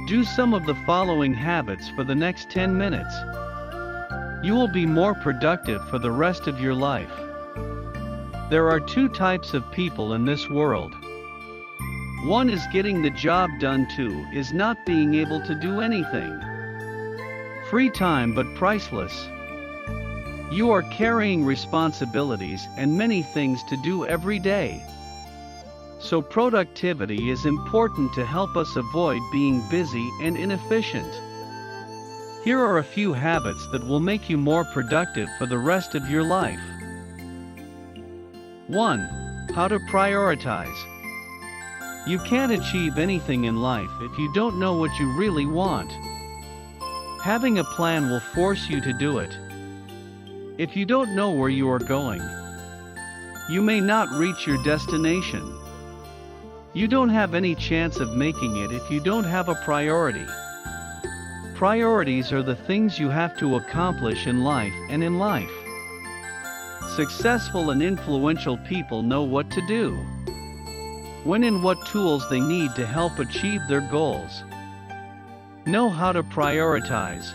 Do some of the following habits for the next 10 minutes. You will be more productive for the rest of your life. There are two types of people in this world. One is getting the job done, two is not being able to do anything. Free time but priceless. You are carrying responsibilities and many things to do every day. So productivity is important to help us avoid being busy and inefficient. Here are a few habits that will make you more productive for the rest of your life. 1. How to prioritize. You can't achieve anything in life if you don't know what you really want. Having a plan will force you to do it. If you don't know where you are going, you may not reach your destination. You don't have any chance of making it if you don't have a priority. Priorities are the things you have to accomplish in life and in life. Successful and influential people know what to do, when and what tools they need to help achieve their goals. Know how to prioritize.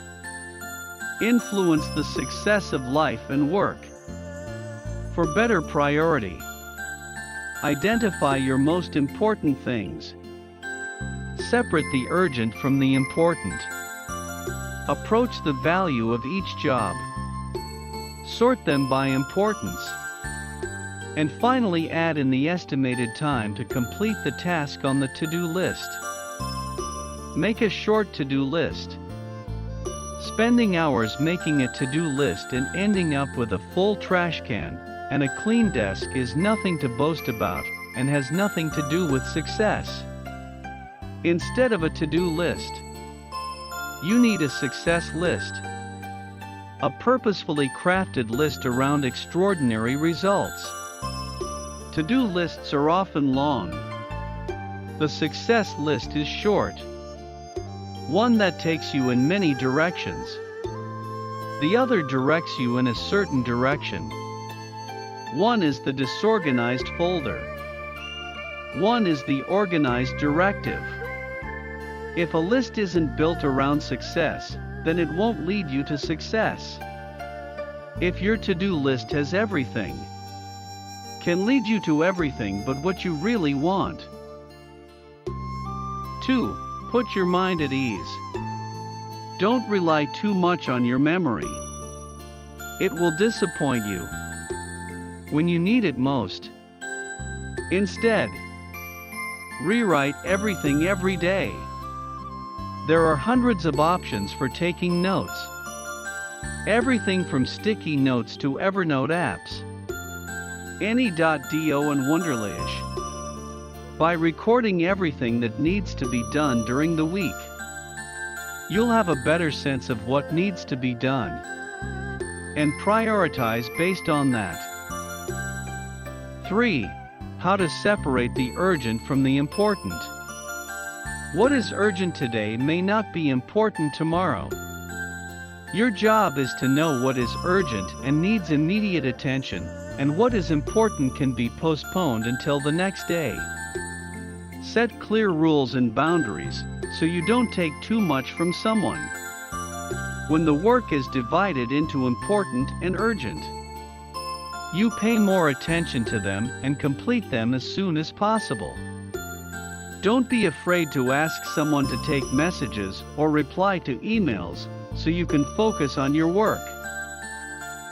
Influence the success of life and work. For better priority, identify your most important things. Separate the urgent from the important. Approach the value of each job. Sort them by importance. And finally, add in the estimated time to complete the task on the to-do list. Make a short to-do list. Spending hours making a to-do list and ending up with a full trash can and a clean desk is nothing to boast about and has nothing to do with success. Instead of a to-do list, you need a success list. A purposefully crafted list around extraordinary results. To-do lists are often long. The success list is short. One that takes you in many directions. The other directs you in a certain direction. One is the disorganized folder. One is the organized directive. If a list isn't built around success, then it won't lead you to success. If your to-do list has everything, can lead you to everything but what you really want. 2. Put your mind at ease. Don't rely too much on your memory. It will disappoint you when you need it most. Instead, rewrite everything every day. There are hundreds of options for taking notes. Everything from sticky notes to Evernote apps. Any.do and Wonderlish. By recording everything that needs to be done during the week, you'll have a better sense of what needs to be done and prioritize based on that. 3. How to separate the urgent from the important. What is urgent today may not be important tomorrow. Your job is to know what is urgent and needs immediate attention, and what is important can be postponed until the next day. Set clear rules and boundaries, so you don't take too much from someone. When the work is divided into important and urgent, you pay more attention to them and complete them as soon as possible. Don't be afraid to ask someone to take messages or reply to emails, so you can focus on your work.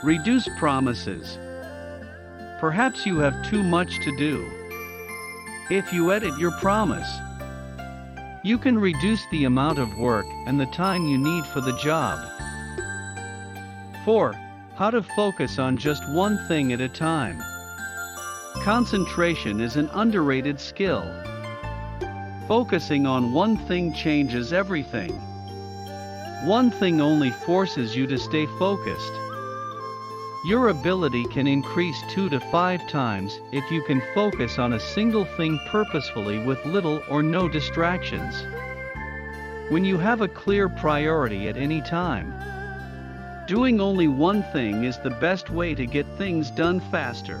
Reduce promises. Perhaps you have too much to do. If you edit your promise, you can reduce the amount of work and the time you need for the job. 4. How to focus on just one thing at a time. Concentration is an underrated skill. Focusing on one thing changes everything. One thing only forces you to stay focused. Your ability can increase 2 to 5 times if you can focus on a single thing purposefully with little or no distractions. When you have a clear priority at any time, doing only one thing is the best way to get things done faster.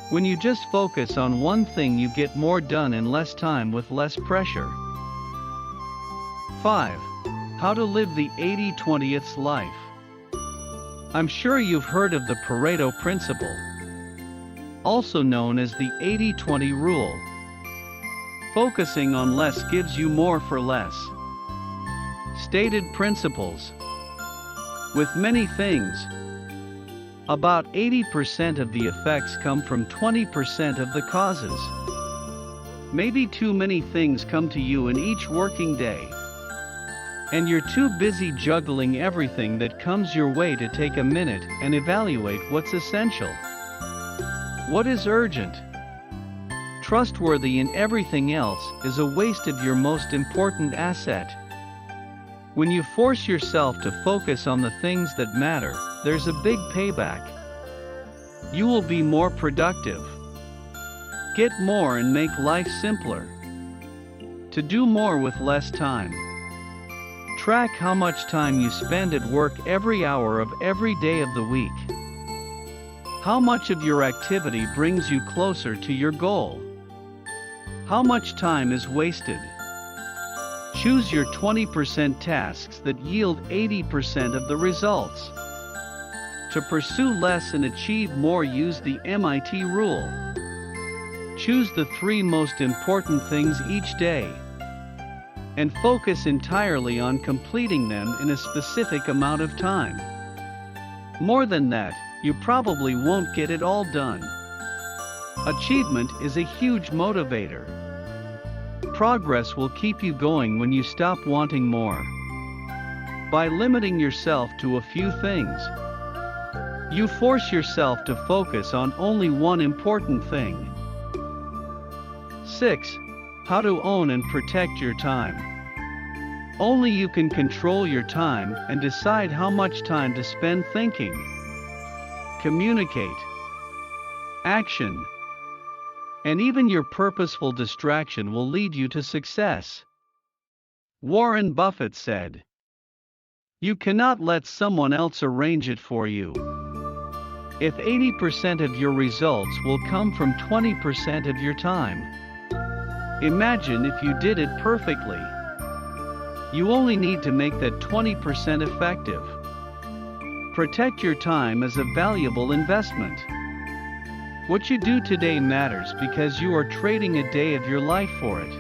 When you just focus on one thing, you get more done in less time with less pressure. 5. How to live the 80-20th life. I'm sure you've heard of the Pareto principle, also known as the 80-20 rule. Focusing on less gives you more for less. Stated principles. With many things, about 80% of the effects come from 20% of the causes. Maybe too many things come to you in each working day, and you're too busy juggling everything that comes your way to take a minute and evaluate what's essential. What is urgent, trustworthy, and everything else is a waste of your most important asset. When you force yourself to focus on the things that matter, there's a big payback. You will be more productive, get more, and make life simpler. To do more with less time. Track how much time you spend at work every hour of every day of the week. How much of your activity brings you closer to your goal? How much time is wasted? Choose your 20% tasks that yield 80% of the results. To pursue less and achieve more, use the MIT rule. Choose the 3 most important things each day, and focus entirely on completing them in a specific amount of time. More than that, you probably won't get it all done. Achievement is a huge motivator. Progress will keep you going when you stop wanting more. By limiting yourself to a few things, you force yourself to focus on only one important thing. 6. How to own and protect your time. Only you can control your time and decide how much time to spend thinking, communicate, action, and even your purposeful distraction will lead you to success. Warren Buffett said, "You cannot let someone else arrange it for you." If 80% of your results will come from 20% of your time, imagine if you did it perfectly. You only need to make that 20% effective. Protect your time as a valuable investment. What you do today matters because you are trading a day of your life for it.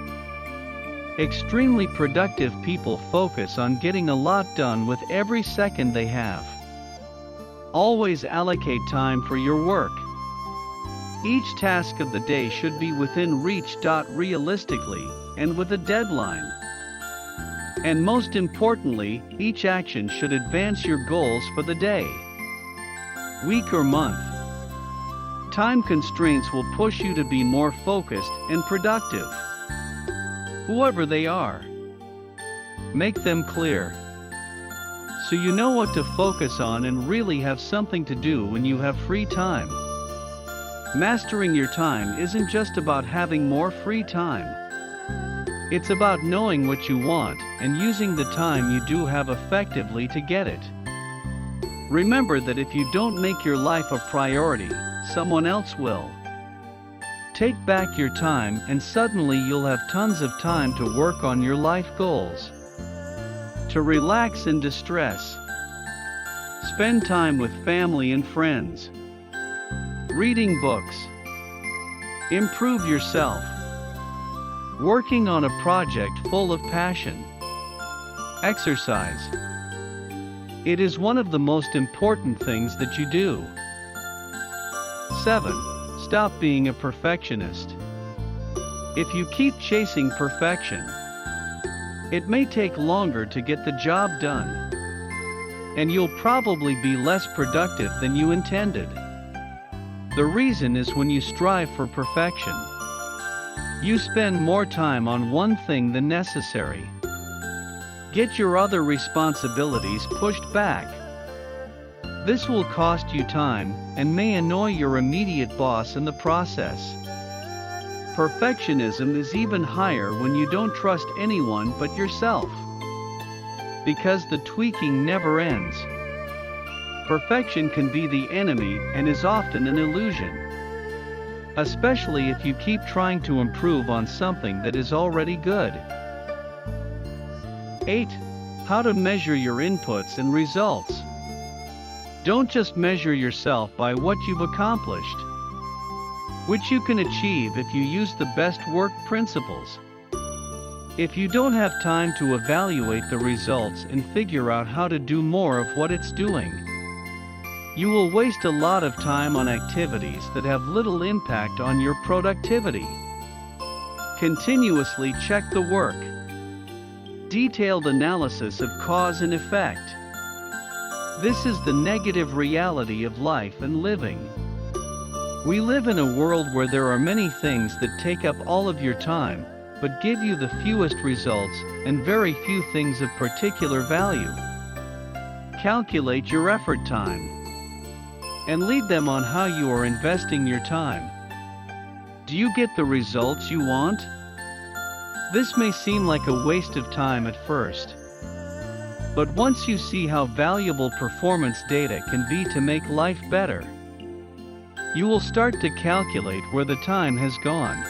Extremely productive people focus on getting a lot done with every second they have. Always allocate time for your work. Each task of the day should be within reach. Realistically, and with a deadline. And most importantly, each action should advance your goals for the day, week, or month. Time constraints will push you to be more focused and productive. Whoever they are, make them clear, so you know what to focus on and really have something to do when you have free time. Mastering your time isn't just about having more free time. It's about knowing what you want and using the time you do have effectively to get it. Remember that if you don't make your life a priority, someone else will. Take back your time and suddenly you'll have tons of time to work on your life goals. To relax and distress. Spend time with family and friends. Reading books. Improve yourself. Working on a project full of passion. Exercise. It is one of the most important things that you do. 7. Stop being a perfectionist. If you keep chasing perfection, it may take longer to get the job done, and you'll probably be less productive than you intended. The reason is when you strive for perfection, you spend more time on one thing than necessary. Get your other responsibilities pushed back. This will cost you time and may annoy your immediate boss in the process. Perfectionism is even higher when you don't trust anyone but yourself, because the tweaking never ends. Perfection can be the enemy and is often an illusion, especially if you keep trying to improve on something that is already good. 8. How to measure your inputs and results. Don't just measure yourself by what you've accomplished, which you can achieve if you use the best work principles. If you don't have time to evaluate the results and figure out how to do more of what it's doing, you will waste a lot of time on activities that have little impact on your productivity. Continuously check the work. Detailed analysis of cause and effect. This is the negative reality of life and living. We live in a world where there are many things that take up all of your time, but give you the fewest results and very few things of particular value. Calculate your effort time and lead them on how you are investing your time. Do you get the results you want? This may seem like a waste of time at first, but once you see how valuable performance data can be to make life better, you will start to calculate where the time has gone.